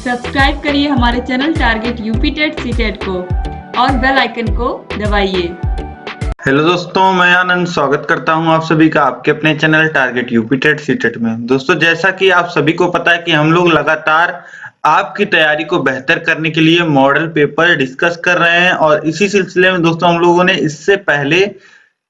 Subscribe करिए हमारे channel target UP TET CTET को और बेल आइकन को दबाइए। हेलो दोस्तों, मैं आनंद स्वागत करता हूं आप सभी का आपके अपने channel target UP TET CTET में। दोस्तों, जैसा कि आप सभी को पता है कि हम लोग लगातार आपकी तैयारी को बेहतर करने के लिए मॉडल पेपर डिस्कस कर रहे हैं और इसी सिलसिले में दोस्तों हम लोगों ने इससे पहले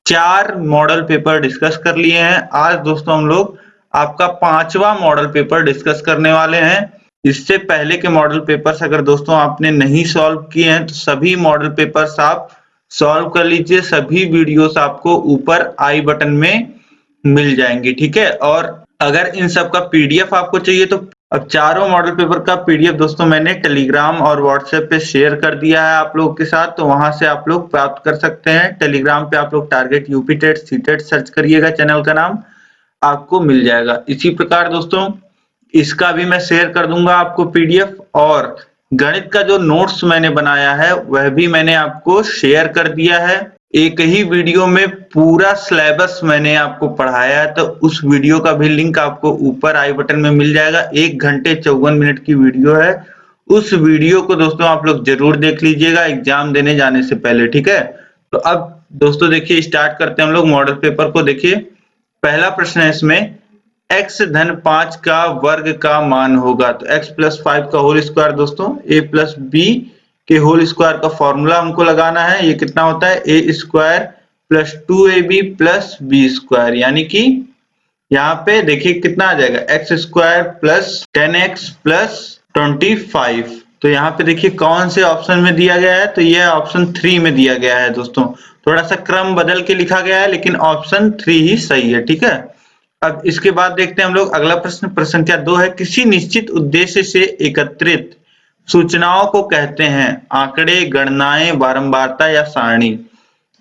4 मॉडल पेपर डिस्कस कर लिए हैं। आज दोस्तों हम लोग आपका 5वां मॉडल पेपर डिस्कस करने वाले हैं। इससे पहले के मॉडल पेपर्स अगर दोस्तों आपने नहीं सॉल्व किए हैं तो सभी मॉडल पेपर्स आप सॉल्व कर लीजिए। सभी वीडियोस आपको ऊपर आई बटन में मिल जाएंगी, ठीक है। और अगर इन सब का पीडीएफ आपको चाहिए तो अब चारों मॉडल पेपर का पीडीएफ दोस्तों मैंने टेलीग्राम और व्हाट्सएप पे शेयर कर दिया है आप लोगों के साथ, तो वहां से आप लोग प्राप्त कर सकते हैं। टेलीग्राम पे आप लोग target UP TET CTET search करिएगा, चैनल का नाम आपको मिल जाएगा। इसी प्रकार दोस्तों इसका भी मैं शेयर कर दूंगा आपको पीडीएफ, और गणित का जो नोट्स मैंने बनाया है वह भी मैंने आपको शेयर कर दिया है। एक ही वीडियो में पूरा सिलेबस मैंने आपको पढ़ाया है, तो उस वीडियो का भी लिंक आपको ऊपर आई बटन में मिल जाएगा। 1 घंटे 54 मिनट की वीडियो है। उस वीडियो को दोस्तों आप लोग जरूर देख लीजिएगा एग्जाम देने जाने से पहले, ठीक है। तो अब दोस्तों देखिए स्टार्ट करते हैं हम लोग मॉडल पेपर को। देखिए पहला प्रश्न है इसमें, x धन 5 का वर्ग का मान होगा। तो x प्लस 5 का होल स्क्वायर दोस्तों a प्लस b के होल स्क्वायर का फॉर्मूला हमको लगाना है। ये कितना होता है a square plus 2ab plus b square, यानी कि यहाँ पे देखिए कितना आ जाएगा x square plus 10x plus 25। तो यहाँ पे देखिए कौन से ऑप्शन में दिया गया है, तो यह ऑप्शन 3 में दिया गया है दोस्तों। थोड़ा सा क्रम बदल के लिखा गया है लेकिन ऑप्शन 3 ही सही है, ठीक है। अब इसके बाद देखते हैं हम लोग अगला प्रश्न, प्रश्न संख्या 2 है, किसी निश्चित उद्देश्य से एकत्रित सूचनाओं को कहते हैं आंकड़े, गणनाएं, बारंबारता या सारणी।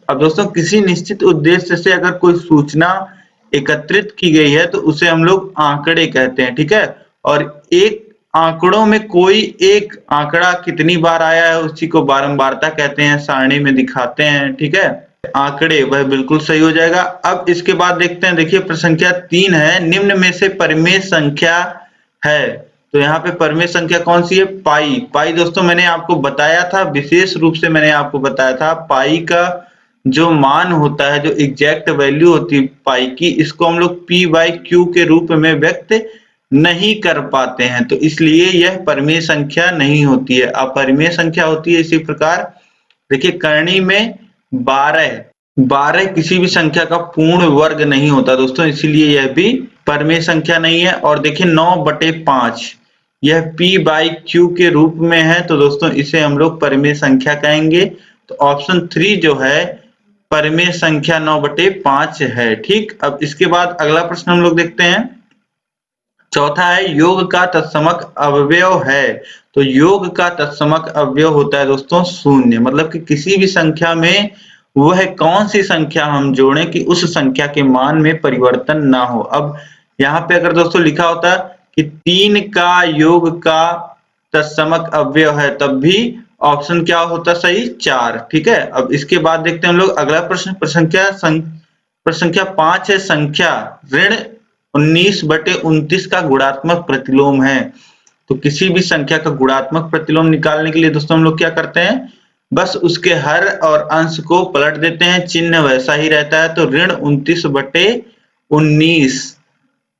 अब दोस्तों किसी निश्चित उद्देश्य से अगर कोई सूचना एकत्रित की गई है तो उसे हम लोग आंकड़े कहते हैं, ठीक है। और एक आंकड़ों में कोई एक आंकड़ा कितनी बार आया है उसी को बारंबारता कहते हैं, सारणी में दिखाते हैं, ठीक है। आंकड़े वह बिल्कुल सही हो जाएगा। अब इसके बाद देखते हैं, देखिए प्रश्न संख्या 3 है, निम्न में से परिमेय संख्या है। तो यहाँ पे परिमेय संख्या कौन सी है, पाई। पाई दोस्तों मैंने आपको बताया था, विशेष रूप से मैंने आपको बताया था, पाई का जो मान होता है, जो एग्जैक्ट वैल्यू होती है पाई की, इसको हम लोग p बाई क्यू के रूप में व्यक्त नहीं कर पाते हैं, तो इसलिए यह परिमेय संख्या नहीं होती है, अपरिमेय संख्या होती है। इसी प्रकार देखिए करणी में 12 किसी भी संख्या का पूर्ण वर्ग नहीं होता दोस्तों, इसीलिए यह भी परिमेय संख्या नहीं है। और देखिए 9/5 यह p बाई क्यू के रूप में है, तो दोस्तों इसे हम लोग परिमेय संख्या कहेंगे। तो ऑप्शन 3 जो है परिमेय संख्या 9/5 है, ठीक। अब इसके बाद अगला प्रश्न हम लोग देखते हैं, चौथा है, योग का तत्समक अवयव है। तो योग का तत्समक अवयव होता है दोस्तों 0, मतलब कि किसी भी संख्या में वह कौन सी संख्या हम जोड़ें कि उस संख्या के मान में परिवर्तन ना हो। अब यहाँ पे अगर दोस्तों लिखा होता कि 3 का योग का तत्समक अवयव है, तब भी ऑप्शन क्या होता सही, 4, ठीक है। अब इसके बाद देखते हैं हम लोग अगला प्रश्न, प्रश्न संख्या 5 है, संख्या ऋण 19/29 का गुणात्मक प्रतिलोम है। तो किसी भी संख्या का गुणात्मक प्रतिलोम निकालने के लिए दोस्तों हम लोग क्या करते हैं, बस उसके हर और अंश को पलट देते हैं, चिन्ह वैसा ही रहता है। तो ऋण 29/19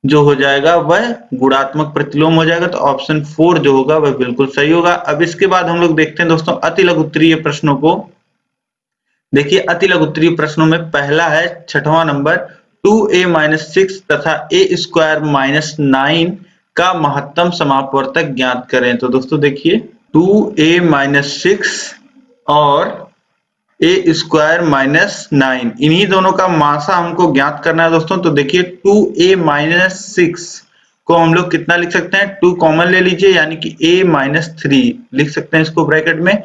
जो हो जाएगा वह गुणात्मक प्रतिलोम हो जाएगा। तो ऑप्शन 4 जो होगा वह बिल्कुल सही होगा। अब इसके बाद हम लोग देखते हैं दोस्तों अति लघुत्तरीय प्रश्नों को। देखिए अति लघुत्तरीय प्रश्नों में पहला है 6वां नंबर, 2a-6 तथा a²-9 का महत्तम समापवर्तक ज्ञात करें। तो दोस्तों देखिए 2a-6 और a²-9 इन्हीं दोनों का मासा हमको ज्ञात करना है दोस्तों। तो देखिए 2a-6 को हम लोग कितना लिख सकते हैं, 2 कॉमन ले लीजिए, यानी कि a-3 लिख सकते हैं इसको ब्रैकेट में।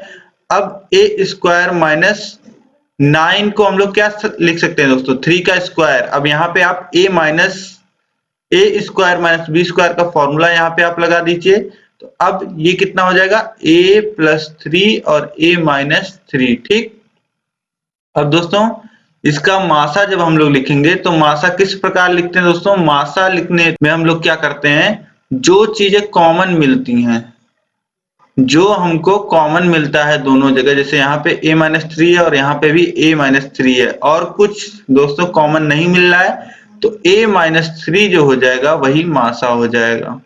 अब a²-9 को हम लोग क्या लिख सकते हैं दोस्तों, 3 का स्क्वायर। अब यहाँ पे आप a²-b² का फॉर्मूला यहाँ पे आप लगा दीजिए। तो अब ये कितना हो जाएगा, a+3 और a-3, ठीक। अब दोस्तों इसका मासा जब हम लोग लिखेंगे तो मासा किस प्रकार लिखते हैं दोस्तों, मासा लिखने में हम लोग क्या करते हैं, जो चीजें कॉमन मिलती हैं जो हमको कॉमन मिलता है दोनों जगह, जैसे यहाँ पे a-3 है और यहाँ पे भी a-3 है और कुछ दोस्तों कॉमन नहीं मिल रहा है, तो a-3 जो हो जाएगा वही मासा हो जाएगा।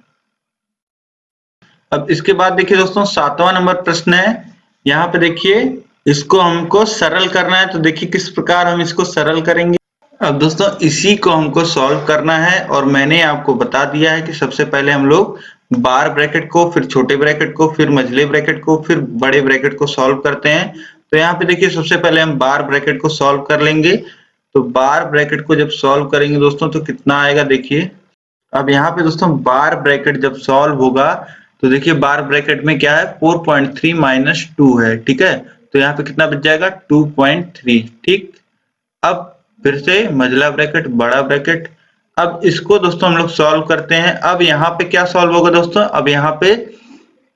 अब इसके बाद देखिए दोस्तों 7वां नंबर प्रश्न है। यहाँ पे देखिए इसको हमको सरल करना है, तो देखिए किस प्रकार हम इसको सरल करेंगे। अब दोस्तों इसी को हमको सॉल्व करना है और मैंने आपको बता दिया है कि सबसे पहले हम लोग बार ब्रैकेट को, फिर छोटे ब्रैकेट को, फिर मझले ब्रैकेट को, फिर बड़े ब्रैकेट को सॉल्व करते हैं। तो यहाँ पे देखिए सबसे पहले हम बार ब्रैकेट को सॉल्व कर लेंगे। तो बार ब्रैकेट को जब सॉल्व करेंगे दोस्तों तो कितना आएगा देखिए। अब यहाँ पे दोस्तों बार ब्रैकेट जब सॉल्व होगा तो देखिए बार ब्रैकेट में क्या है 4.3 माइनस 2 है, ठीक है। तो यहाँ पे कितना बच जाएगा 2.3, ठीक। अब फिर से मझला ब्रैकेट, बड़ा ब्रैकेट। अब इसको दोस्तों हम लोग सॉल्व करते हैं। अब यहाँ पे क्या सॉल्व होगा दोस्तों, अब यहाँ पे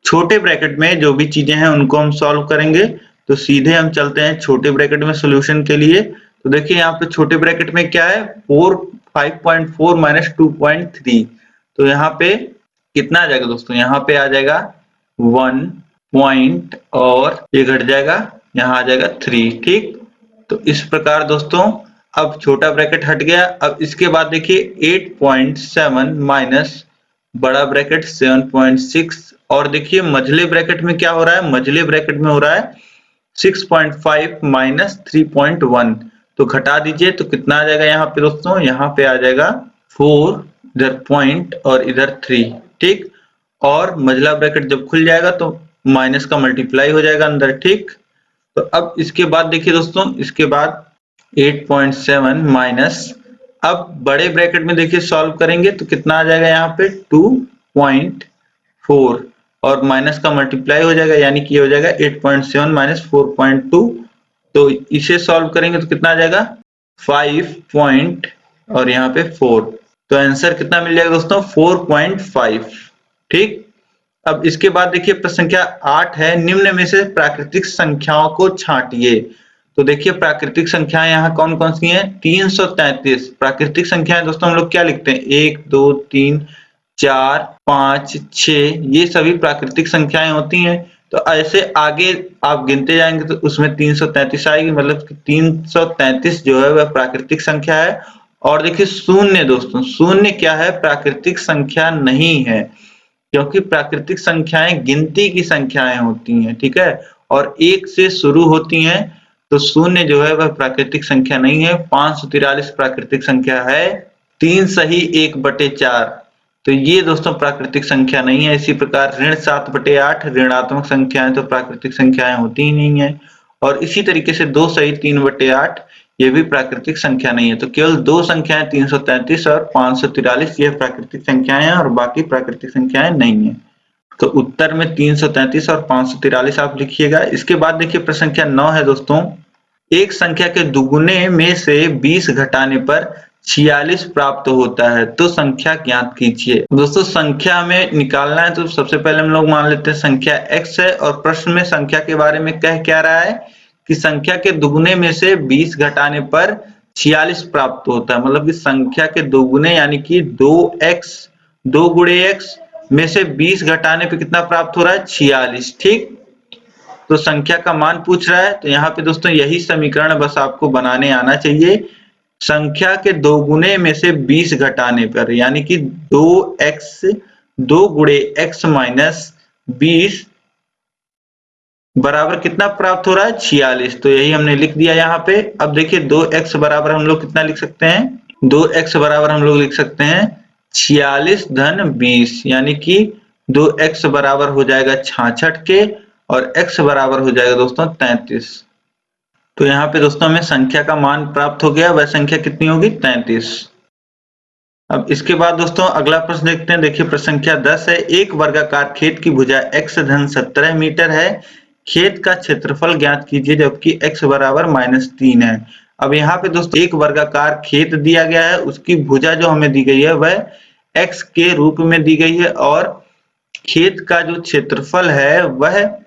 छोटे ब्रैकेट में जो भी चीजें हैं उनको हम सॉल्व करेंगे। तो सीधे हम चलते हैं छोटे ब्रैकेट में सोल्यूशन के लिए। तो देखिए यहाँ पे छोटे ब्रैकेट में क्या है 5.4 माइनस 2.3। तो यहाँ पे कितना आ जाएगा दोस्तों, यहाँ पे आ जाएगा 1 पॉइंट और ये घट जाएगा, यहाँ आ जाएगा 3, ठीक। तो इस प्रकार दोस्तों अब छोटा ब्रैकेट हट गया। अब इसके बाद देखिए 8.7 माइनस बड़ा ब्रैकेट 7.6 और देखिए मझले ब्रैकेट में क्या हो रहा है, मझले ब्रैकेट में हो रहा है 6.5 माइनस 3.1। तो घटा दीजिए तो कितना आ जाएगा यहाँ पे दोस्तों, यहाँ पे आ जाएगा 4, इधर पॉइंट और इधर 3, ठीक। और मझला ब्रैकेट जब खुल जाएगा तो माइनस का मल्टीप्लाई हो जाएगा अंदर, ठीक। तो अब इसके बाद देखिए दोस्तों, इसके बाद 8.7 माइनस, अब बड़े ब्रैकेट में देखिए सॉल्व करेंगे तो कितना आ जाएगा यहाँ पे 2.4 और माइनस का मल्टीप्लाई हो जाएगा, यानी कि ये हो जाएगा 8.7 माइनस 4.2। तो इसे सॉल्व करेंगे तो कितना आ जाएगा 5 पॉइंट और यहाँ पे 4। तो आंसर कितना मिल जाएगा दोस्तों 4.5, ठीक। अब इसके बाद देखिए प्रश्न संख्या 8 है, निम्न में से प्राकृतिक संख्याओं को छांटिए। तो देखिए प्राकृतिक संख्याएं यहाँ कौन कौन सी हैं, 333 प्राकृतिक संख्याएं दोस्तों हम लोग क्या लिखते हैं 1 2 3 4 5 6, ये सभी प्राकृतिक संख्याएं होती हैं। तो ऐसे आगे आप गिनते जाएंगे तो उसमें 333 आएगी, मतलब कि 333 जो है वह प्राकृतिक संख्या है। और देखिए शून्य दोस्तों, शून्य क्या है, प्राकृतिक संख्या नहीं है, क्योंकि प्राकृतिक संख्याएं गिनती की संख्याएं होती हैं, ठीक है, और 1 से शुरू होती हैं। तो शून्य जो है वह प्राकृतिक संख्या नहीं है। 543 प्राकृतिक संख्या है, 3 सही 1/4, तो ये दोस्तों प्राकृतिक संख्या नहीं है। इसी प्रकार ऋण 7/8 ऋणात्मक संख्याएं तो प्राकृतिक संख्याएं होती ही नहीं है। और इसी तरीके से 2 सही 3/8 ये भी प्राकृतिक संख्या नहीं है। तो केवल 2 संख्याएं 333 और 543 यह प्राकृतिक संख्याएं हैं और बाकी प्राकृतिक संख्याएं नहीं है। तो उत्तर में 333 और 543 आप लिखिएगा। इसके बाद देखिए प्रश्न संख्या 9 है दोस्तों, एक संख्या के दुगुने में से 20 घटाने पर 46 प्राप्त होता है, तो संख्या ज्ञात कीजिए। दोस्तों संख्या में निकालना है तो सबसे पहले हम लोग मान लेते हैं संख्या x है और प्रश्न में संख्या के बारे में कह क्या रहा है कि संख्या के दुगुने में से 20 घटाने पर 46 प्राप्त होता है। मतलब कि संख्या के दोगुने यानी कि 2x 2 गुणे x में से 20 घटाने पे कितना प्राप्त हो रहा है 46, ठीक। तो संख्या का मान पूछ रहा है, तो यहाँ पे दोस्तों यही समीकरण बस आपको बनाने आना चाहिए। संख्या के दोगुने में से 20 घटाने पर यानी कि 2x 2 गुणे x माइनस 20 बराबर कितना प्राप्त हो रहा है 46। तो यही हमने लिख दिया यहाँ पे। अब देखिए 2x बराबर हम लोग कितना लिख सकते हैं, 2x बराबर हम लोग लिख सकते हैं 46 धन 20, यानी कि 2x बराबर हो जाएगा 66 के और x बराबर हो जाएगा दोस्तों 33। तो यहाँ पे दोस्तों हमें संख्या का मान प्राप्त हो गया, वह संख्या कितनी होगी 33। अब इसके बाद दोस्तों अगला प्रश्न देखते हैं। देखिए प्रश्न संख्या 10 है, एक वर्गाकार खेत की भुजा x धन 17 मीटर है, खेत का क्षेत्रफल ज्ञात कीजिए जबकि x बराबर -3 है। अब यहाँ पे दोस्तों एक वर्गाकार खेत दिया गया है, उसकी भुजा जो हमें दी गई है वह x के रूप में दी गई है और खेत का जो क्षेत्रफल है वह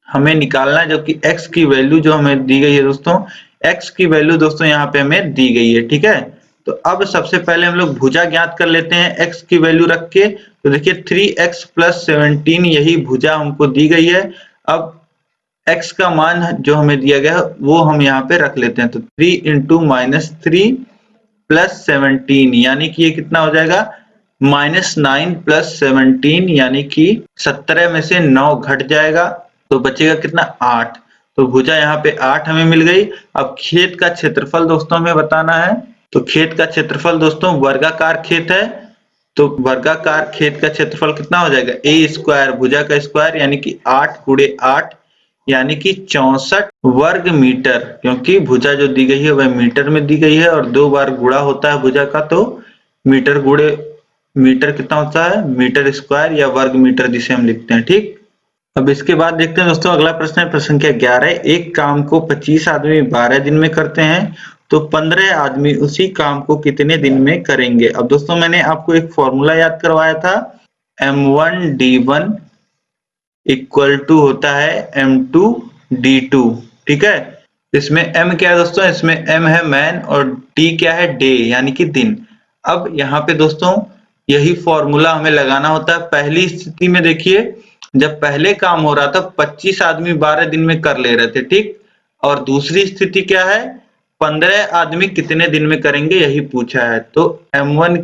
हमें निकालना है, जबकि x की वैल्यू जो हमें दी गई है दोस्तों, x की वैल्यू दोस्तों यहाँ पे हमें दी गई है, ठीक है। तो अब सबसे पहले हम लोग भुजा ज्ञात कर लेते हैं x की वैल्यू रख के। तो देखिए 3x + 17 यही भुजा हमको दी गई है। अब x का मान जो हमें दिया गया है वो हम यहाँ पे रख लेते हैं। तो 3 × -3 + 17 यानी कि ये कितना हो जाएगा, -9 + 17 यानी कि 17 में से 9 घट जाएगा तो बचेगा कितना, 8। तो भुजा यहाँ पे 8 हमें मिल गई। अब खेत का क्षेत्रफल दोस्तों हमें बताना है। तो खेत का क्षेत्रफल दोस्तों, वर्गाकार खेत है तो वर्गाकार खेत का क्षेत्रफल कितना हो जाएगा, a² भुजा का स्क्वायर यानी कि 8 × 8 यानी कि 64 वर्ग मीटर, क्योंकि भुजा जो दी गई है वह मीटर में दी गई है और 2 बार गुणा होता है भुजा का, तो मीटर गुणे मीटर कितना होता है, मीटर स्क्वायर या वर्ग मीटर जिसे हम लिखते हैं। ठीक, अब इसके बाद देखते हैं दोस्तों अगला प्रश्न है, प्रश्न संख्या 11। एक काम को 25 आदमी 12 दिन में करते हैं तो 15 आदमी उसी काम को कितने दिन में करेंगे। अब दोस्तों मैंने आपको एक फॉर्मूला याद करवाया था, M1D1 = होता है M2D2। ठीक है, इसमें M क्या है दोस्तों, इसमें M है मैन और D क्या है, डे यानी कि दिन। अब यहाँ पे दोस्तों यही फॉर्मूला हमें लगाना होता है। पहली स्थिति में देखिए, जब पहले काम हो रहा था 25 आदमी 12 दिन में कर ले रहे थे। ठीक, और दूसरी स्थिति क्या है, 15 आदमी कितने दिन में करेंगे यही पूछा है। तो M1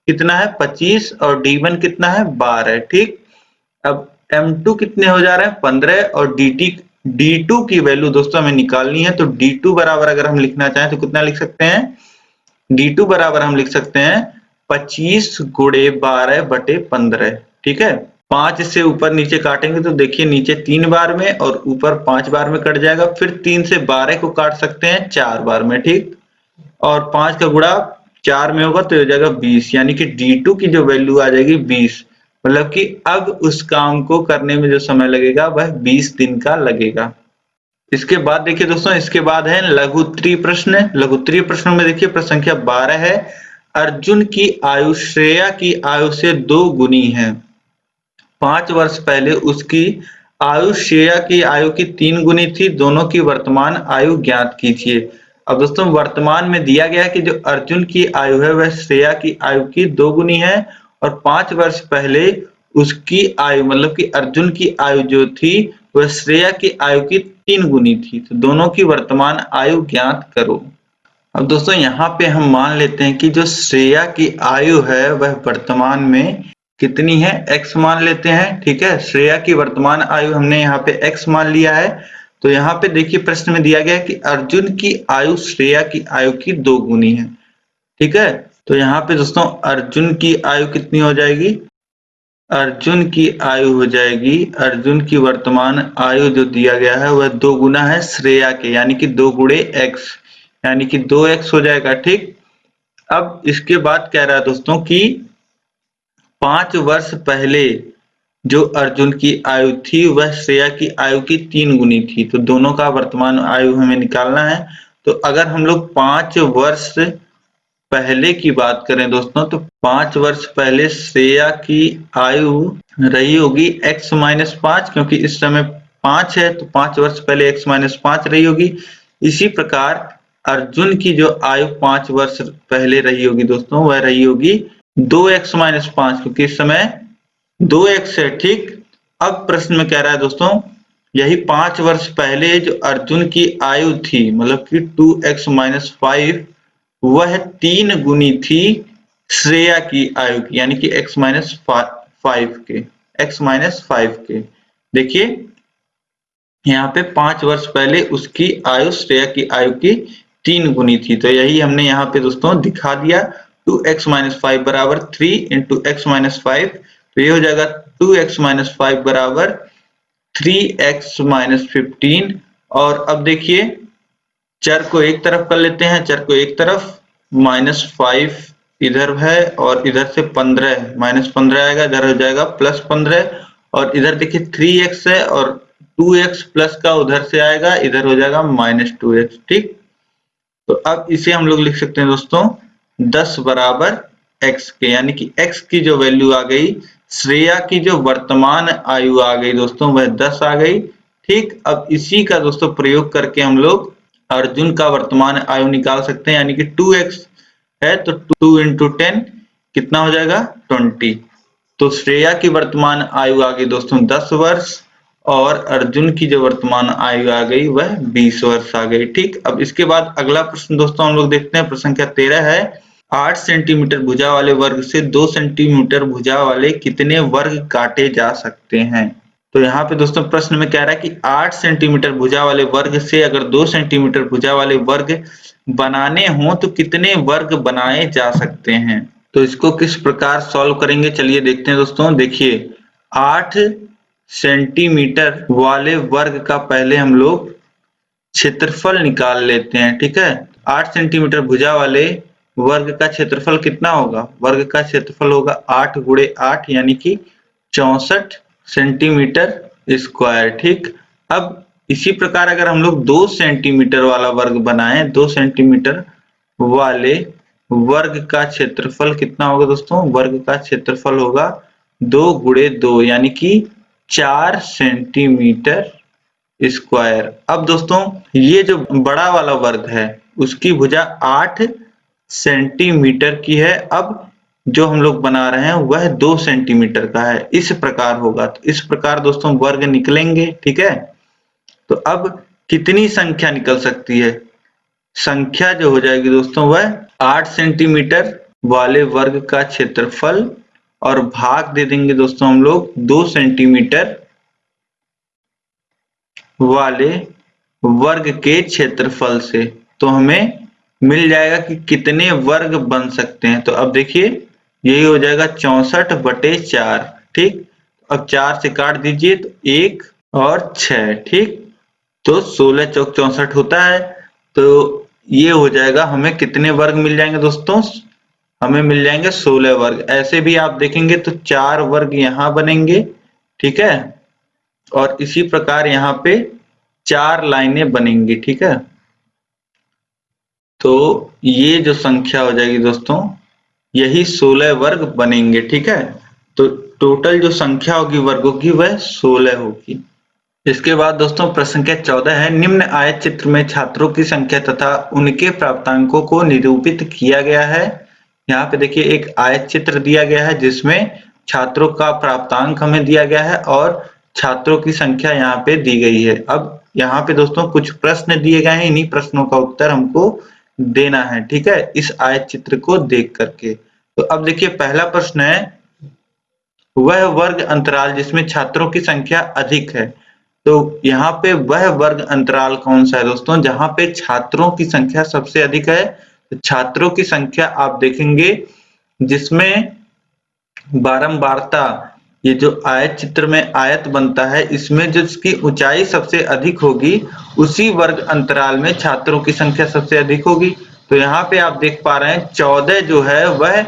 कितना है 25 और D1 कितना है 12। ठीक, अब M2 कितने हो जा रहे हैं 15 और D2 की वैल्यू दोस्तों हमें निकालनी है। तो D2 बराबर अगर हम लिखना चाहें तो कितना लिख सकते हैं, D2 बराबर हम लिख सकते हैं 25 × 12/15। ठीक है, 5 से ऊपर नीचे काटेंगे तो देखिए नीचे 3 बार में और ऊपर 5 बार में कट जाएगा। फिर 3 से 12 को काट सकते हैं 4 बार में। ठीक, और 5 का गुणा 4 में होगा तो हो जाएगा 20, यानी कि D2 की जो वैल्यू आ जाएगी 20। मतलब कि अब उस काम को करने में जो समय लगेगा वह 20 दिन का लगेगा। इसके बाद देखिए दोस्तों, इसके बाद है लघु उत्तरीय प्रश्न। लघु उत्तरीय प्रश्न में देखिए प्रश्न संख्या 12 है, अर्जुन की आयु श्रेया की आयु से 2 गुनी है। 5 वर्ष पहले उसकी आयु श्रेया की आयु की 3 गुनी थी, दोनों की वर्तमान आयु ज्ञात कीजिए। अब दोस्तों वर्तमान में दिया गया है कि जो अर्जुन की आयु है वह श्रेया की आयु की 2 गुनी है और 5 वर्ष पहले उसकी आयु मतलब कि अर्जुन की आयु जो थी वह श्रेया की आयु की 3 गुनी थी। तो दोनों की वर्तमान आयु ज्ञात करो। अब दोस्तों यहाँ पे हम मान लेते हैं कि जो श्रेया की आयु है वह वर्तमान में कितनी है, x मान लेते हैं। ठीक है, श्रेया की वर्तमान आयु हमने यहाँ पे x मान लिया है। तो यहाँ पे देखिए प्रश्न में दिया गया है कि अर्जुन की आयु श्रेया की आयु की 2 गुनी है। ठीक है, तो यहाँ पे दोस्तों अर्जुन की आयु कितनी हो जाएगी, अर्जुन की आयु हो जाएगी, अर्जुन की वर्तमान आयु जो दिया गया है वह 2 गुना है श्रेया के, यानी कि 2 × x यानी कि 2x हो जाएगा। ठीक, अब इसके बाद कह रहा है दोस्तों कि 5 वर्ष पहले जो अर्जुन की आयु थी वह श्रेया की आयु की 3 गुनी थी। तो दोनों का वर्तमान आयु हमें निकालना है। तो अगर हम लोग 5 वर्ष पहले की बात करें दोस्तों, तो 5 वर्ष पहले श्रेया की आयु रही होगी x - 5, क्योंकि इस समय 5 है तो 5 वर्ष पहले x - 5 रही होगी। इसी प्रकार अर्जुन की जो आयु 5 वर्ष पहले रही होगी दोस्तों वह रही होगी 2x - 5, क्योंकि इस समय 2x है। ठीक, अब प्रश्न में कह रहा है दोस्तों यही 5 वर्ष पहले जो अर्जुन की आयु थी मतलब कि 2x - 5 वह 3 गुनी थी श्रेया की आयु की, यानी कि x - 5 के। देखिए यहाँ पे 5 वर्ष पहले उसकी आयु श्रेया की आयु की 3 गुनी थी। तो यही हमने यहाँ पे दोस्तों दिखा दिया। 2x - 5 बराबर 3 × x - 5, तो ये हो जाएगा 2x - 5 बराबर 3x - 15। और अब देखिए चर को एक तरफ कर लेते हैं, चर को एक तरफ, -5 इधर है और इधर से 15 -15 आएगा, इधर हो जाएगा +15 और इधर देखिए 3x है और 2x प्लस का उधर से आएगा, इधर हो जाएगा -2x। ठीक, तो अब इसे हम लोग लिख सकते हैं दोस्तों 10 बराबर x के, यानी कि x की जो वैल्यू आ गई, श्रेया की जो वर्तमान आयु आ गई दोस्तों वह 10 आ गई। ठीक, अब इसी का दोस्तों प्रयोग करके हम लोग अर्जुन का वर्तमान आयु निकाल सकते हैं, यानी कि 2x है तो 2 इंटू 10 कितना हो जाएगा 20। तो श्रेया की वर्तमान आयु आ गई दोस्तों 10 वर्ष और अर्जुन की जो वर्तमान आयु आ गई वह 20 वर्ष आ गई। ठीक, अब इसके बाद अगला प्रश्न दोस्तों हम लोग देखते हैं। प्रश्न संख्या 13 है 8 सेंटीमीटर भुजा वाले वर्ग से 2 सेंटीमीटर भुजा वाले कितने वर्ग काटे जा सकते हैं। तो यहाँ पे दोस्तों प्रश्न में कह रहा है कि 8 सेंटीमीटर भुजा वाले वर्ग से अगर 2 सेंटीमीटर भुजा वाले वर्ग बनाने हो तो कितने वर्ग बनाए जा सकते हैं। तो इसको किस प्रकार सॉल्व करेंगे चलिए देखते हैं दोस्तों। देखिए 8 सेंटीमीटर वाले वर्ग का पहले हम लोग क्षेत्रफल निकाल लेते हैं। ठीक है, 8 सेंटीमीटर भुजा वाले वर्ग का क्षेत्रफल कितना होगा। वर्ग का क्षेत्रफल होगा 8 गुणे 8 यानी कि 64 सेंटीमीटर स्क्वायर। ठीक, अब इसी प्रकार अगर हम लोग 2 सेंटीमीटर वाला वर्ग बनाएं, 2 सेंटीमीटर वाले वर्ग का क्षेत्रफल कितना होगा दोस्तों। वर्ग का क्षेत्रफल होगा 2 गुणे 2 यानी कि 4 सेंटीमीटर स्क्वायर। अब दोस्तों ये जो बड़ा वाला वर्ग है उसकी भुजा 8 सेंटीमीटर की है। अब जो हम लोग बना रहे हैं वह 2 सेंटीमीटर का है। इस प्रकार होगा, तो इस प्रकार दोस्तों वर्ग निकलेंगे। ठीक है, तो अब कितनी संख्या निकल सकती है। संख्या जो हो जाएगी दोस्तों वह 8 सेंटीमीटर वाले वर्ग का क्षेत्रफल और भाग दे देंगे दोस्तों हम लोग 2 सेंटीमीटर वाले वर्ग के क्षेत्रफल से। तो हमें मिल जाएगा कि कितने वर्ग बन सकते हैं। तो अब देखिए यही हो जाएगा 64/4। ठीक, अब 4 से काट दीजिए तो 1 और 6। ठीक, तो 16 चौक 64 होता है। तो ये हो जाएगा, हमें कितने वर्ग मिल जाएंगे दोस्तों। हमें मिल जाएंगे 16 वर्ग। ऐसे भी आप देखेंगे तो 4 वर्ग यहाँ बनेंगे। ठीक है, और इसी प्रकार यहाँ पे 4 लाइनें बनेंगी। ठीक है, तो ये जो संख्या हो जाएगी दोस्तों यही 16 वर्ग बनेंगे। ठीक है, तो टोटल जो संख्या होगी वर्गों की वह 16 होगी। इसके बाद दोस्तों प्रश्न संख्या 14 है निम्न आयत चित्र में छात्रों की संख्या तथा उनके प्राप्तांकों को निरूपित किया गया है। यहाँ पे देखिए एक आयत चित्र दिया गया है जिसमें छात्रों का प्राप्तांक हमें दिया गया है और छात्रों की संख्या यहाँ पे दी गई है। अब यहाँ पे दोस्तों कुछ प्रश्न दिए गए हैं, इन्हीं प्रश्नों का उत्तर हमको देना है। ठीक है, इस आयत चित्र को देख करके। तो अब देखिए पहला प्रश्न है वह वर्ग अंतराल जिसमें छात्रों की संख्या अधिक है। तो यहाँ पे वह वर्ग अंतराल कौन सा है दोस्तों जहां पे छात्रों की संख्या सबसे अधिक है। तो छात्रों की संख्या आप देखेंगे जिसमें बारंबारता, ये जो आयत चित्र में आयत बनता है इसमें जिसकी ऊंचाई सबसे अधिक होगी उसी वर्ग अंतराल में छात्रों की संख्या सबसे अधिक होगी। तो यहाँ पे आप देख पा रहे हैं 14 जो है वह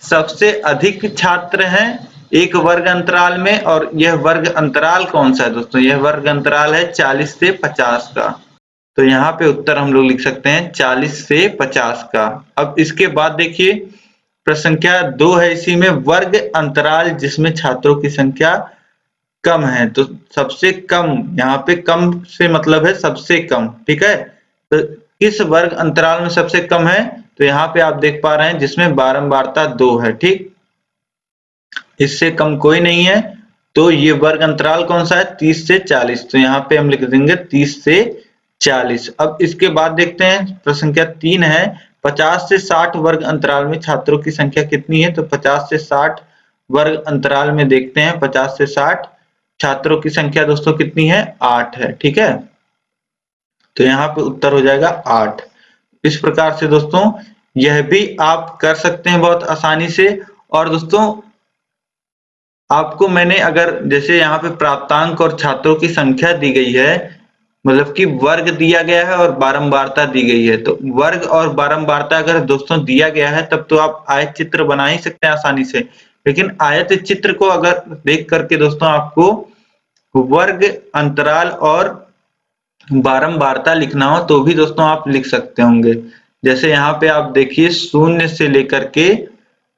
सबसे अधिक छात्र हैं एक वर्ग अंतराल में। और यह वर्ग अंतराल कौन सा है दोस्तों, यह वर्ग अंतराल है 40 से 50 का। तो यहाँ पे उत्तर हम लोग लिख सकते हैं 40 से 50 का। अब इसके बाद देखिए प्रश्न संख्या 2 है, इसी में वर्ग अंतराल जिसमें छात्रों की संख्या कम है। तो सबसे कम, यहाँ पे कम से मतलब है सबसे कम। ठीक है, तो किस वर्ग अंतराल में सबसे कम है। तो यहाँ पे आप देख पा रहे हैं जिसमें बारंबारता 2 है। ठीक, इससे कम कोई नहीं है। तो ये वर्ग अंतराल कौन सा है 30 से 40। तो यहाँ पे हम लिख देंगे 30 से 40। अब इसके बाद देखते हैं प्रश्न संख्या 3 है 50 से 60 वर्ग अंतराल में छात्रों की संख्या कितनी है। तो 50 से 60 वर्ग अंतराल में देखते हैं 50 से 60 छात्रों की संख्या दोस्तों कितनी है 8 है। ठीक है, तो यहाँ पे उत्तर हो जाएगा 8। इस प्रकार से दोस्तों यह भी आप कर सकते हैं बहुत आसानी से। और दोस्तों आपको मैंने अगर जैसे यहाँ पे प्राप्तांक और छात्रों की संख्या दी गई है, मतलब कि वर्ग दिया गया है और बारंबारता दी गई है। तो वर्ग और बारंबारता अगर दोस्तों दिया गया है तब तो आप आयत चित्र बना ही सकते हैं आसानी से। लेकिन आयत चित्र को अगर देख करके दोस्तों आपको वर्ग अंतराल और बारंबारता लिखना हो तो भी दोस्तों आप लिख सकते होंगे। जैसे यहाँ पे आप देखिए 0 से लेकर के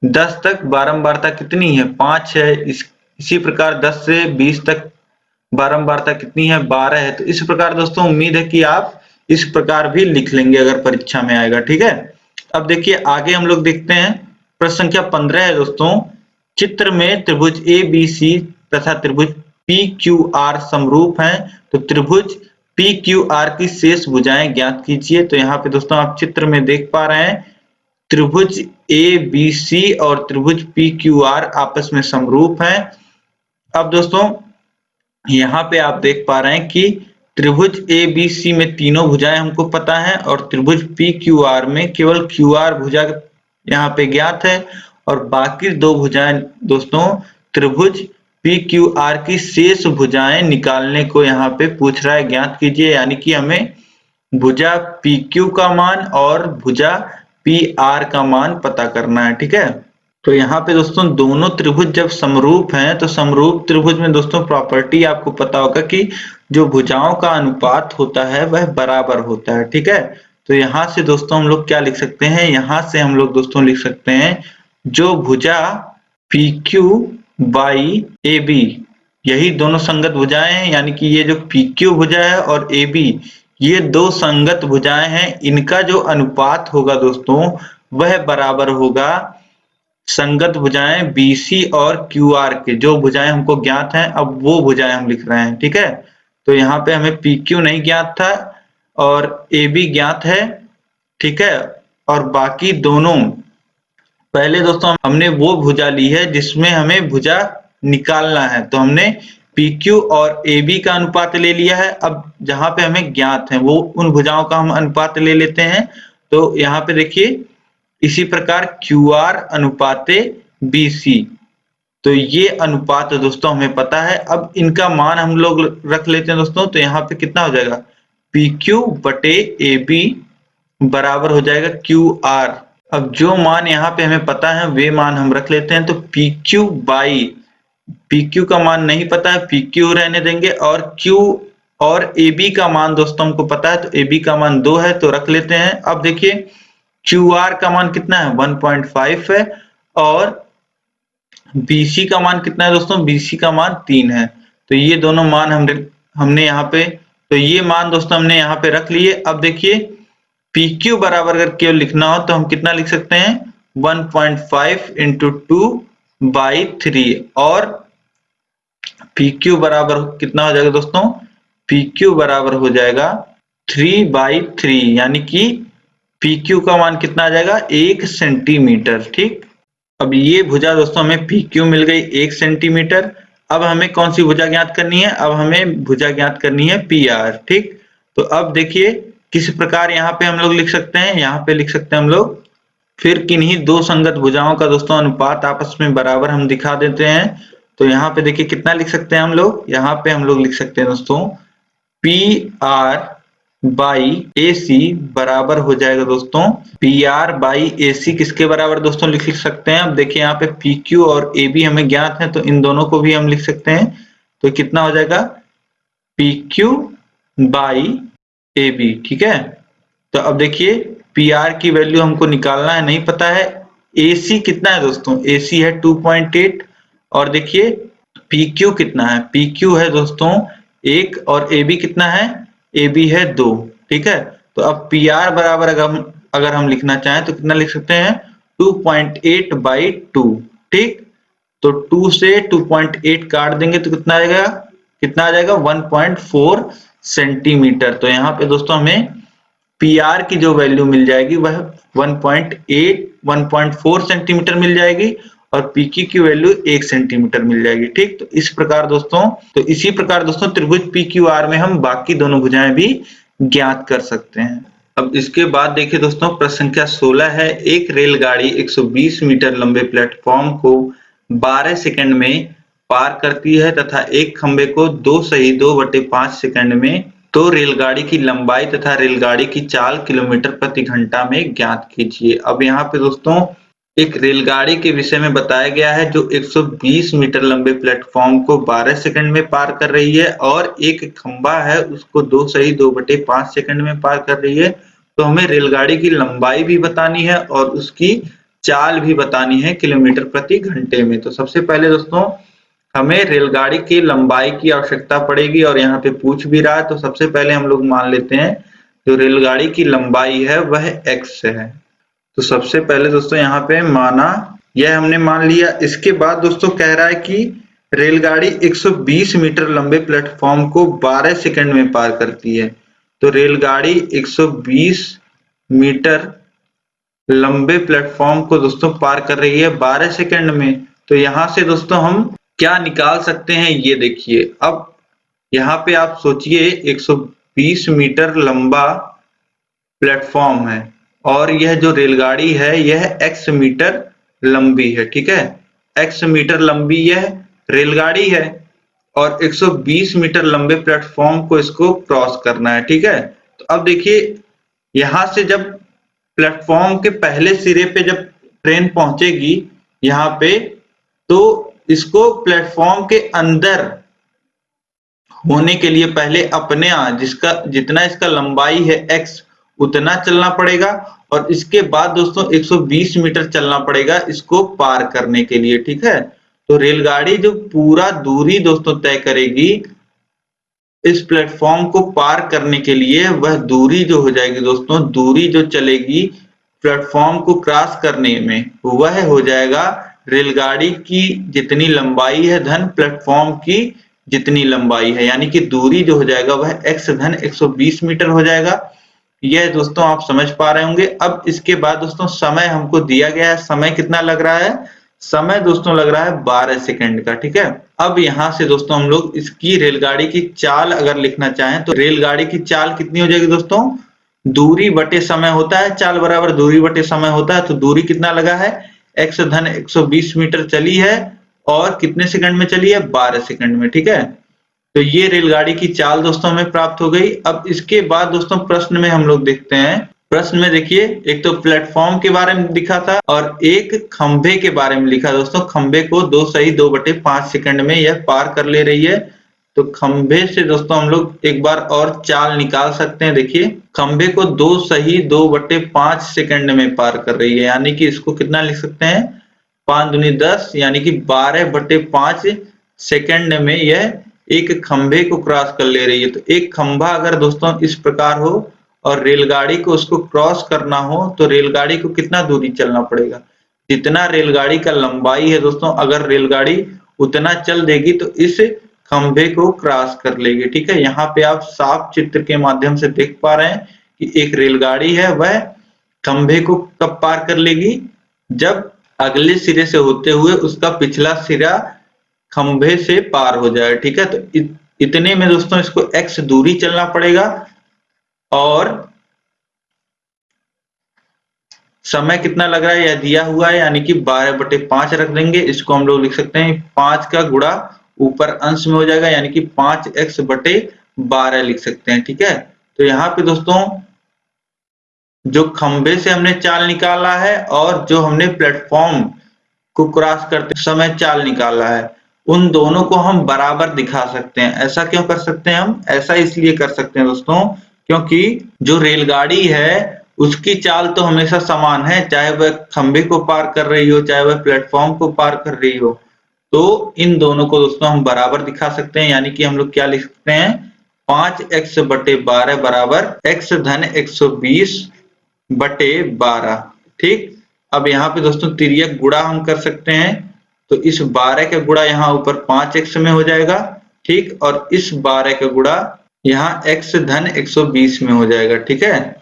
10 तक बारंबारता कितनी है 5 है। इसी प्रकार 10 से 20 तक बारंबारता कितनी है 12 है। तो इस प्रकार दोस्तों उम्मीद है कि आप इस प्रकार भी लिख लेंगे अगर परीक्षा में आएगा। ठीक है, अब देखिए आगे हम लोग देखते हैं प्रश्न संख्या 15 है दोस्तों। चित्र में त्रिभुज ए बी सी तथा त्रिभुज पी क्यू आर समरूप हैं, तो त्रिभुज पी क्यू आर की शेष भुजाएं ज्ञात कीजिए। तो यहाँ पे दोस्तों आप चित्र में देख पा रहे हैं त्रिभुज ए बी सी और त्रिभुज पी क्यू आर आपस में समरूप हैं। अब दोस्तों यहाँ पे आप देख पा रहे हैं कि त्रिभुज ए बी सी में तीनों भुजाएं हमको पता है और त्रिभुज पी क्यू आर में केवल क्यू आर भुजा यहाँ पे ज्ञात है और बाकी दो भुजाएं दोस्तों त्रिभुज पी क्यू आर की शेष भुजाएं निकालने को यहाँ पे पूछ रहा है, ज्ञात कीजिए। यानी कि हमें भुजा पी क्यू का मान और भुजा पी आर का मान पता करना है, ठीक है। तो यहाँ पे दोस्तों दोनों त्रिभुज जब समरूप हैं तो समरूप त्रिभुज में दोस्तों प्रॉपर्टी आपको पता होगा कि जो भुजाओं का अनुपात होता है वह बराबर होता है, ठीक है। तो यहाँ से दोस्तों हम लोग क्या लिख सकते हैं, यहाँ से हम लोग दोस्तों लिख सकते हैं जो भुजा P Q by A B, यही दोनों संगत भुजाएं हैं। यानी कि ये जो पी क्यू भुजा है और ए बी, ये दो संगत भुजाएं हैं। इनका जो अनुपात होगा दोस्तों वह बराबर होगा संगत भुजाएं BC और QR के। जो भुजाएं हमको ज्ञात हैं अब वो भुजाएं हम लिख रहे हैं, ठीक है। तो यहाँ पे हमें PQ नहीं ज्ञात था और AB ज्ञात है, ठीक है। और बाकी दोनों, पहले दोस्तों हमने वो भुजा ली है जिसमें हमें भुजा निकालना है, तो हमने PQ और AB का अनुपात ले लिया है। अब जहां पे हमें ज्ञात है वो उन भुजाओं का हम अनुपात ले लेते हैं। तो यहाँ पे देखिए इसी प्रकार QR अनुपाते BC, तो ये अनुपात दोस्तों हमें पता है। अब इनका मान हम लोग रख लेते हैं दोस्तों। तो यहाँ पे कितना हो जाएगा, PQ बटे AB बराबर हो जाएगा QR। अब जो मान यहाँ पे हमें पता है वे मान हम रख लेते हैं। तो PQ बाई, PQ का मान नहीं पता है, PQ रहने देंगे, और Q और AB का मान दोस्तों हमको पता है, तो AB का मान 2 है तो रख लेते हैं। अब देखिए QR का मान कितना है 1.5 है और BC का मान कितना है दोस्तों, BC का मान 3 है। तो ये दोनों मान हमने यहाँ पे, तो ये मान दोस्तों हमने यहाँ पे रख लिए। अब देखिए PQ बराबर अगर केवल लिखना हो तो हम कितना लिख सकते हैं 1.5 इंटू 2/3 और PQ बराबर कितना हो जाएगा दोस्तों, PQ बराबर हो जाएगा 3/3, यानी कि PQ का मान कितना आ जाएगा 1 सेंटीमीटर, ठीक। अब ये भुजा दोस्तों हमें PQ मिल गई 1 सेंटीमीटर। अब हमें कौन सी भुजा ज्ञात करनी है, अब हमें भुजा ज्ञात करनी है PR, ठीक। तो अब देखिए किस प्रकार यहाँ पे हम लोग लिख सकते हैं, यहाँ पे लिख सकते हैं हम लोग फिर किन्हीं दो संगत भुजाओं का दोस्तों अनुपात आपस में बराबर हम दिखा देते हैं। तो यहाँ पे देखिए कितना लिख सकते हैं हम लोग, यहाँ पे हम लोग लिख सकते हैं दोस्तों PR बाई AC बराबर हो जाएगा दोस्तों PR बाई AC किसके बराबर दोस्तों लिख सकते हैं। अब देखिए यहाँ पे PQ और AB हमें ज्ञात है तो इन दोनों को भी हम लिख सकते हैं। तो कितना हो जाएगा PQ बाई AB, ठीक है। तो अब देखिए PR की वैल्यू हमको निकालना है, नहीं पता है। AC कितना है दोस्तों, AC है 2.8 और देखिए PQ कितना है, PQ है दोस्तों 1 और AB कितना है, AB है 2, ठीक है। तो अब PR बराबर अगर हम लिखना चाहें तो कितना लिख सकते हैं 2.8/2, ठीक। तो 2 से 2.8 काट देंगे तो कितना आ जाएगा 1.4 सेंटीमीटर। तो यहाँ पे दोस्तों हमें PR की जो वैल्यू मिल जाएगी वह 1.4 सेंटीमीटर मिल जाएगी और PQ की वैल्यू 1 सेंटीमीटर मिल जाएगी, ठीक। तो इसी प्रकार दोस्तों त्रिभुज PQR में हम बाकी दोनों भुजाएं भी ज्ञात कर सकते हैं। अब इसके बाद देखिए दोस्तों प्रश्न संख्या 16 है। एक रेलगाड़ी 120 मीटर लंबे प्लेटफॉर्म को 12 सेकंड में पार करती है तथा एक खंबे को 2/2/5 सेकंड में, तो रेलगाड़ी की लंबाई तथा रेलगाड़ी की चाल किलोमीटर प्रति घंटा में ज्ञात कीजिए। अब यहाँ पे दोस्तों एक रेलगाड़ी के विषय में बताया गया है जो 120 मीटर लंबे प्लेटफॉर्म को 12 सेकंड में पार कर रही है और एक खंबा है उसको 2/2/5 सेकंड में पार कर रही है। तो हमें रेलगाड़ी की लंबाई भी बतानी है और उसकी चाल भी बतानी है किलोमीटर प्रति घंटे में। तो सबसे पहले दोस्तों हमें रेलगाड़ी की लंबाई की आवश्यकता पड़ेगी और यहाँ पे पूछ भी रहा है। तो सबसे पहले हम लोग मान लेते हैं जो रेलगाड़ी की लंबाई है वह x है, तो सबसे पहले दोस्तों यहाँ पे माना, यह हमने मान लिया। इसके बाद दोस्तों कह रहा है कि रेलगाड़ी 120 मीटर लंबे प्लेटफॉर्म को 12 सेकंड में पार करती है। तो रेलगाड़ी 120 मीटर लंबे प्लेटफॉर्म को दोस्तों पार कर रही है 12 सेकंड में। तो यहाँ से दोस्तों हम क्या निकाल सकते हैं, ये देखिए। अब यहाँ पे आप सोचिए 120 मीटर लंबा प्लेटफॉर्म है और यह जो रेलगाड़ी है यह x मीटर लंबी है, ठीक है। x मीटर लंबी यह रेलगाड़ी है और 120 मीटर लंबे प्लेटफॉर्म को इसको क्रॉस करना है, ठीक है। तो अब देखिए यहां से जब प्लेटफॉर्म के पहले सिरे पे जब ट्रेन पहुंचेगी यहाँ पे, तो इसको प्लेटफॉर्म के अंदर होने के लिए पहले अपने जिसका जितना इसका लंबाई है x उतना चलना पड़ेगा और इसके बाद दोस्तों 120 मीटर चलना पड़ेगा इसको पार करने के लिए, ठीक है। तो रेलगाड़ी जो पूरा दूरी दोस्तों तय करेगी इस प्लेटफॉर्म को पार करने के लिए, वह दूरी जो हो जाएगी दोस्तों, दूरी जो चलेगी प्लेटफॉर्म को क्रॉस करने में, वह हो जाएगा रेलगाड़ी की जितनी लंबाई है धन प्लेटफॉर्म की जितनी लंबाई है, यानी कि दूरी जो हो जाएगा वह x धन 120 मीटर हो जाएगा। यह दोस्तों आप समझ पा रहे होंगे। अब इसके बाद दोस्तों समय हमको दिया गया है, समय कितना लग रहा है, समय दोस्तों लग रहा है 12 सेकंड का, ठीक है। अब यहाँ से दोस्तों हम लोग इसकी रेलगाड़ी की चाल अगर लिखना चाहें तो रेलगाड़ी की चाल कितनी हो जाएगी दोस्तों, दूरी बटे समय होता है, चाल बराबर दूरी बटे समय होता है। तो दूरी कितना लगा है, x धन 120 मीटर चली है और कितने सेकंड में चली है, 12 सेकंड में, ठीक है। तो ये रेलगाड़ी की चाल दोस्तों हमें प्राप्त हो गई। अब इसके बाद दोस्तों प्रश्न में हम लोग देखते हैं। प्रश्न में देखिए एक तो प्लेटफॉर्म के बारे में लिखा था और एक खंभे के बारे में लिखा। दोस्तों खंभे को 2 सही 2/5 सेकंड में यह पार कर ले रही है। तो खंभे से दोस्तों हम लोग एक बार और चाल निकाल सकते हैं। देखिए खंभे को 2 सही 2/5 सेकंड में पार कर रही है, यानी कि इसको कितना लिख सकते हैं, 5 दूनी 10, यानी कि 12/5 सेकंड में यह एक खंभे को क्रॉस कर ले रही है। तो एक खंभा अगर दोस्तों इस प्रकार हो और रेलगाड़ी को उसको क्रॉस करना हो तो रेलगाड़ी को कितना दूरी चलना पड़ेगा, जितना रेलगाड़ी का लंबाई है दोस्तों, अगर रेलगाड़ी उतना चल देगी तो इस खंभे को क्रॉस कर लेगी, ठीक है। यहाँ पे आप साफ चित्र के माध्यम से देख पा रहे हैं कि एक रेलगाड़ी है वह खंभे को कब पार कर लेगी, जब अगले सिरे से होते हुए उसका पिछला सिरा खंभे से पार हो जाए, ठीक है। तो इतने में दोस्तों इसको x दूरी चलना पड़ेगा और समय कितना लग रहा है यह दिया हुआ है, यानी कि 12/5 रख देंगे। इसको हम लोग लिख सकते हैं 5 का गुणा ऊपर अंश में हो जाएगा, यानी कि 5x/12 लिख सकते हैं, ठीक है। तो यहाँ पे दोस्तों जो खंभे से हमने चाल निकाला है और जो हमने प्लेटफॉर्म को क्रॉस करते समय चाल निकाला है, उन दोनों को हम बराबर दिखा सकते हैं। ऐसा क्यों कर सकते हैं हम, ऐसा इसलिए कर सकते हैं दोस्तों क्योंकि जो रेलगाड़ी है उसकी चाल तो हमेशा समान है, चाहे वह खंभे को पार कर रही हो चाहे वह प्लेटफॉर्म को पार कर रही हो। तो इन दोनों को दोस्तों हम बराबर दिखा सकते हैं, यानी कि हम लोग क्या लिख सकते हैं, 5x/12 बराबर x धन 120/12, ठीक। अब यहाँ पे दोस्तों तिर्यक गुणा हम कर सकते हैं, तो इस 12 का गुणा यहाँ ऊपर 5x में हो जाएगा, ठीक, और इस 12 का गुणा यहाँ x धन 120 में हो जाएगा, ठीक है।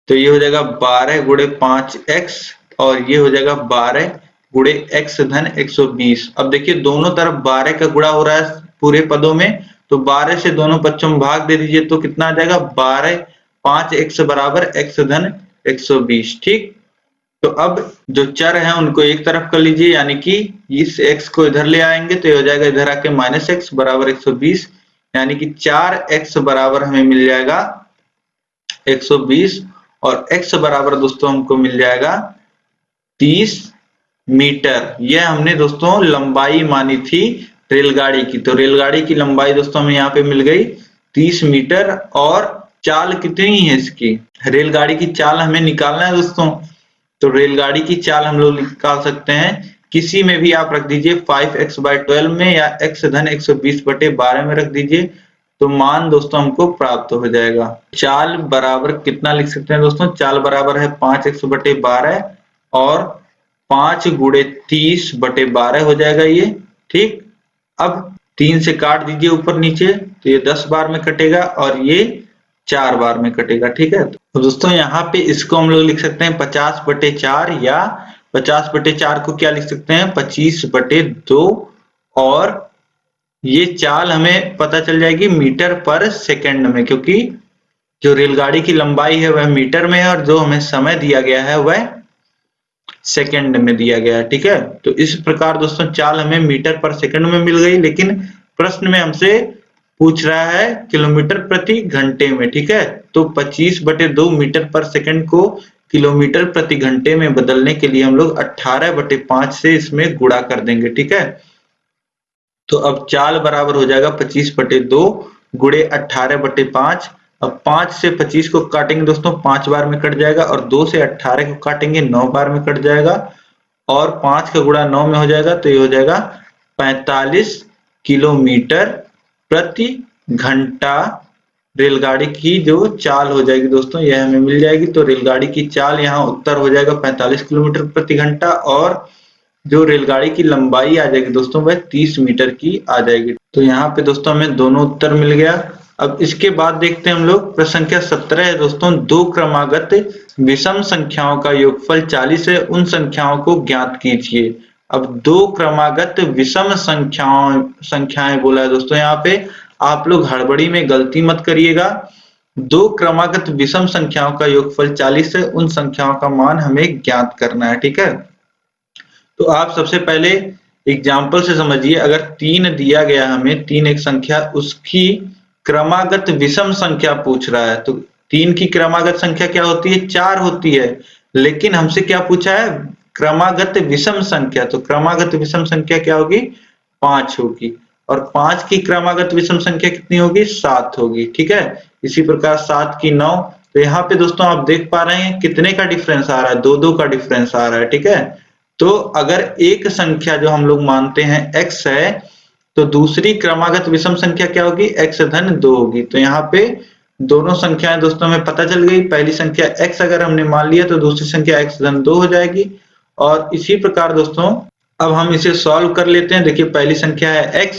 तो ये हो जाएगा 12 गुणे 5x और ये हो जाएगा 12 गुणे x धन 120। अब देखिए दोनों तरफ 12 का गुणा हो रहा है पूरे पदों में, तो 12 से दोनों पक्षों में भाग दे दीजिए तो कितना आ जाएगा, 12 5x बराबर x धन 120, ठीक। तो अब जो चर हैं उनको एक तरफ कर लीजिए, यानी कि इस x को इधर ले आएंगे तो ये हो जाएगा इधर आके -x बराबर 120, यानी कि 4x बराबर हमें मिल जाएगा 120 और x बराबर दोस्तों हमको मिल जाएगा 30 मीटर। यह हमने दोस्तों लंबाई मानी थी रेलगाड़ी की। तो रेलगाड़ी की लंबाई दोस्तों हमें यहाँ पे मिल गई 30 मीटर और चाल कितनी है इसकी, रेलगाड़ी की चाल हमें निकालना है दोस्तों। तो रेलगाड़ी की चाल हम लोग निकाल सकते हैं, किसी में भी आप रख दीजिए 5x/12 में या x धन 120/12 में रख दीजिए। तो मान दोस्तों हमको प्राप्त हो जाएगा। चाल बराबर कितना लिख सकते हैं दोस्तों? चाल बराबर है 5x/12 और 5 गुणे 30/12 हो जाएगा ये। ठीक, अब 3 से काट दीजिए ऊपर नीचे, तो ये 10 बार में कटेगा और ये 4 बार में कटेगा। ठीक है, तो दोस्तों यहाँ पे इसको हम लोग लिख सकते हैं 50/4 या 50/4 को क्या लिख सकते हैं 25/2 और ये चाल हमें पता चल जाएगी मीटर पर सेकंड में, क्योंकि जो रेलगाड़ी की लंबाई है वह मीटर में है और जो हमें समय दिया गया है वह सेकंड में दिया गया है। ठीक है, तो इस प्रकार दोस्तों चाल हमें मीटर पर सेकंड में मिल गई, लेकिन प्रश्न में हमसे पूछ रहा है किलोमीटर प्रति घंटे में। ठीक है, तो 25/2 मीटर पर सेकंड को किलोमीटर प्रति घंटे में बदलने के लिए हम लोग 18/5 से इसमें गुणा कर देंगे। ठीक है, तो अब चाल बराबर हो जाएगा 25/2 गुणे 18/5। अब 5 से 25 को काटेंगे दोस्तों 5 बार में कट जाएगा और 2 से 18 को काटेंगे 9 बार में कट जाएगा और 5 का गुणा 9 में हो जाएगा, तो ये हो जाएगा 45 किलोमीटर प्रति घंटा रेलगाड़ी की जो चाल हो जाएगी दोस्तों, यह हमें मिल जाएगी। तो रेलगाड़ी की चाल यहाँ उत्तर हो जाएगा 45 किलोमीटर प्रति घंटा और जो रेलगाड़ी की लंबाई आ जाएगी दोस्तों वह 30 मीटर की आ जाएगी। तो यहाँ पे दोस्तों हमें दोनों उत्तर मिल गया। अब इसके बाद देखते हैं हम लोग प्रश्न संख्या 17 है दोस्तों, दो क्रमागत विषम संख्याओं का योगफल 40 है, उन संख्याओं को ज्ञात कीजिए। अब दो क्रमागत विषम संख्याएं बोला है दोस्तों, यहाँ पे आप लोग हड़बड़ी में गलती मत करिएगा। दो क्रमागत विषम संख्याओं का योगफल 40 है, उन संख्याओं का मान हमें ज्ञात करना है। ठीक है, तो आप सबसे पहले एग्जाम्पल से समझिए। अगर 3 दिया गया हमें, 3 एक संख्या, उसकी क्रमागत विषम संख्या पूछ रहा है, तो 3 की क्रमागत संख्या क्या होती है? 4 होती है, लेकिन हमसे क्या पूछा है? क्रमागत विषम संख्या। तो क्रमागत विषम संख्या क्या होगी? 5 होगी और 5 की क्रमागत विषम संख्या कितनी होगी? 7 होगी। ठीक है, इसी प्रकार 7 की 9। तो यहाँ पे दोस्तों आप देख पा रहे हैं कितने का डिफरेंस आ रहा है? 2-2 का डिफरेंस आ रहा है। ठीक है, तो अगर एक संख्या जो हम लोग मानते हैं x है, तो दूसरी क्रमागत विषम संख्या क्या होगी? x-2 होगी। तो यहाँ पे दोनों संख्याएं दोस्तों हमें पता चल गई। पहली संख्या x अगर हमने मान लिया तो दूसरी संख्या x-2 हो जाएगी। और इसी प्रकार दोस्तों अब हम इसे सॉल्व कर लेते हैं। देखिए पहली संख्या है x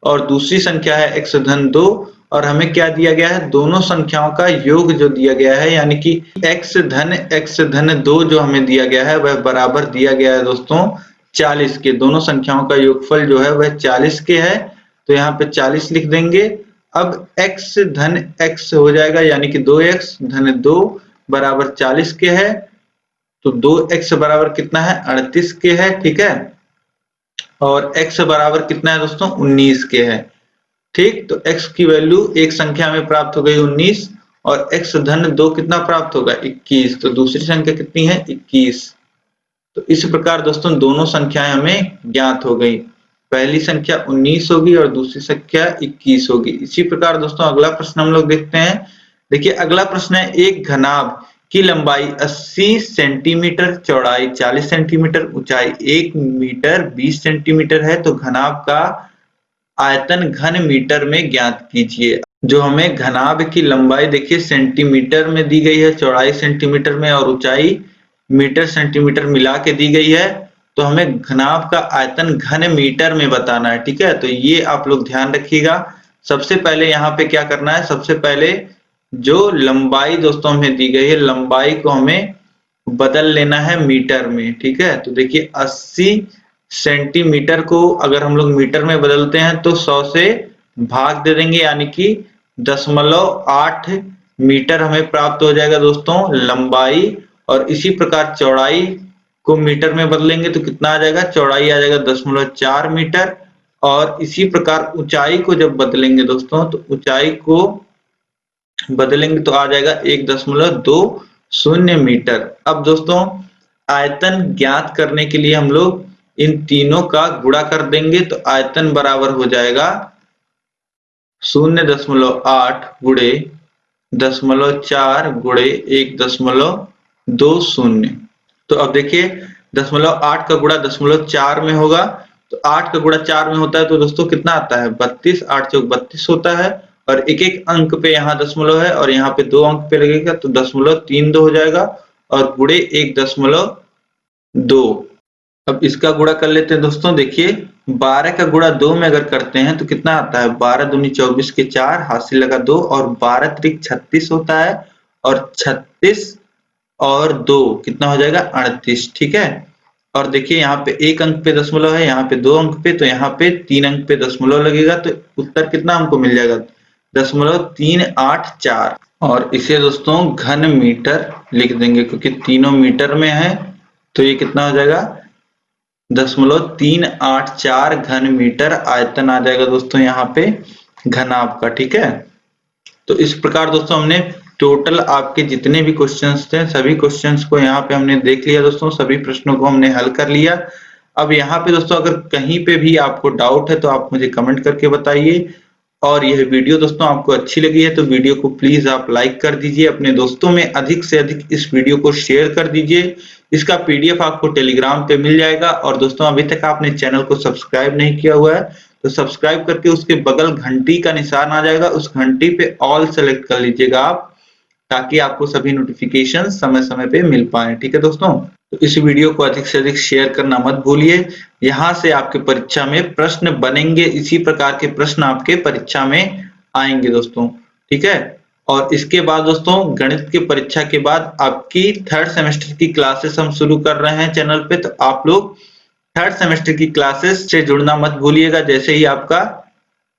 और दूसरी संख्या है x-2 और हमें क्या दिया गया है? दोनों संख्याओं का योग जो दिया गया है, यानी कि x-2 जो हमें दिया गया है वह बराबर दिया गया है दोस्तों 40 के। दोनों संख्याओं का योगफल जो है वह 40 के है, तो यहाँ पे 40 लिख देंगे। अब x हो जाएगा, यानी कि 2x-2 बराबर 40 के है, तो 2x बराबर कितना है? 38 के है। ठीक है, और x बराबर कितना है दोस्तों? 19 के है। ठीक, तो x की वैल्यू एक संख्या में प्राप्त हो गई 19 और x-2 कितना प्राप्त होगा? 21। तो दूसरी संख्या कितनी है? 21। तो इस प्रकार दोस्तों दोनों संख्याएं हमें ज्ञात हो गई। पहली संख्या 19 होगी और दूसरी संख्या 21 होगी। इसी प्रकार दोस्तों अगला प्रश्न हम लोग देखते हैं। देखिए अगला प्रश्न है, एक घनाभ की लंबाई 80 सेंटीमीटर, चौड़ाई 40 सेंटीमीटर, ऊंचाई 1 मीटर 20 सेंटीमीटर है, तो घनाभ का आयतन घन मीटर में ज्ञात कीजिए। जो हमें घनाभ की लंबाई देखिए सेंटीमीटर में दी गई है, चौड़ाई सेंटीमीटर में और ऊंचाई मीटर सेंटीमीटर मिला के दी गई है, तो हमें घनाभ का आयतन घन मीटर में बताना है। ठीक है, तो ये आप लोग ध्यान रखिएगा। सबसे पहले यहाँ पे क्या करना है? सबसे पहले जो लंबाई दोस्तों हमें दी गई है, लंबाई को हमें बदल लेना है मीटर में। ठीक है, तो देखिए 80 सेंटीमीटर को अगर हम लोग मीटर में बदलते हैं तो 100 से भाग दे देंगे, यानी कि 0.8 मीटर हमें प्राप्त हो जाएगा दोस्तों लंबाई। और इसी प्रकार चौड़ाई को मीटर में बदलेंगे तो कितना आ जाएगा? चौड़ाई आ जाएगा 0.4 मीटर। और इसी प्रकार ऊंचाई को जब बदलेंगे दोस्तों, तो ऊंचाई को बदलेंगे तो आ जाएगा 1.20 मीटर। अब दोस्तों आयतन ज्ञात करने के लिए हम लोग इन तीनों का गुणा कर देंगे, तो आयतन बराबर हो जाएगा 0.8 गुणे 0.4 गुणे 1.20। तो अब देखिए 0.8 का गुणा 0.4 में होगा, तो 8 का गुणा 4 में होता है, तो दोस्तों कितना आता है? 32। 8 चौक 32 होता है और एक एक अंक पे यहाँ दशमलव है और यहाँ पे 2 अंक पे लगेगा तो 0.32 हो जाएगा और गुणे 1.2। अब इसका गुणा कर लेते हैं दोस्तों। देखिए 12 का गुणा 2 में अगर करते हैं तो कितना आता है, 12 दूनी 24 के 4, हाथ से लगा 2 और 12 त्रिक 36 होता है और 36 और 2 कितना हो जाएगा 38। ठीक है, और देखिए यहाँ पे एक अंक पे दशमलव है, यहाँ पे 2 अंक पे, तो यहाँ पे 3 अंक पे दशमलव लगेगा तो उत्तर कितना हमको मिल जाएगा 0.384। और इसे दोस्तों घन मीटर लिख देंगे क्योंकि तीनों मीटर में है, तो ये कितना हो जाएगा 0.384 घन मीटर आयतन आ जाएगा दोस्तों यहाँ पे घनाभ का। ठीक है, तो इस प्रकार दोस्तों हमने टोटल आपके जितने भी क्वेश्चंस थे सभी क्वेश्चंस को यहाँ पे हमने देख लिया दोस्तों, सभी प्रश्नों को हमने हल कर लिया। अब यहाँ पे दोस्तों अगर कहीं पे भी आपको डाउट है तो आप मुझे कमेंट करके बताइए, और यह वीडियो दोस्तों आपको अच्छी लगी है तो वीडियो को प्लीज आप लाइक कर दीजिए, अपने दोस्तों में अधिक से अधिक इस वीडियो को शेयर कर दीजिए। इसका पीडीएफ आपको टेलीग्राम पे मिल जाएगा। और दोस्तों अभी तक आपने चैनल को सब्सक्राइब नहीं किया हुआ है तो सब्सक्राइब करके उसके बगल घंटी का निशान आ जाएगा, उस घंटी पे ऑल सेलेक्ट कर लीजिएगा आप, ताकि आपको सभी नोटिफिकेशन समय समय पे मिल पाए। ठीक है दोस्तों, तो इस वीडियो को अधिक से अधिक शेयर करना मत भूलिए। यहाँ से आपके परीक्षा में प्रश्न बनेंगे, इसी प्रकार के प्रश्न आपके परीक्षा में आएंगे दोस्तों। ठीक है, और इसके बाद दोस्तों गणित की परीक्षा के बाद आपकी 3rd सेमेस्टर की क्लासेस हम शुरू कर रहे हैं चैनल पे, तो आप लोग 3rd सेमेस्टर की क्लासेस से जुड़ना मत भूलिएगा जैसे ही आपका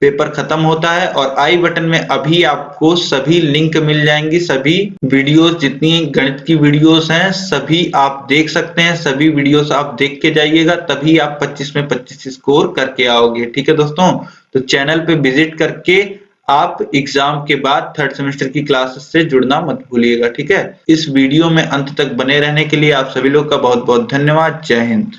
पेपर खत्म होता है। और आई बटन में अभी आपको सभी लिंक मिल जाएंगी, सभी वीडियोस जितनी गणित की वीडियोस हैं सभी आप देख सकते हैं, सभी वीडियोस आप देख के जाइएगा, तभी आप 25 में 25 स्कोर करके आओगे। ठीक है दोस्तों, तो चैनल पे विजिट करके आप एग्जाम के बाद 3rd सेमेस्टर की क्लासेस से जुड़ना मत भूलिएगा। ठीक है, इस वीडियो में अंत तक बने रहने के लिए आप सभी लोग का बहुत बहुत धन्यवाद। जय हिंद।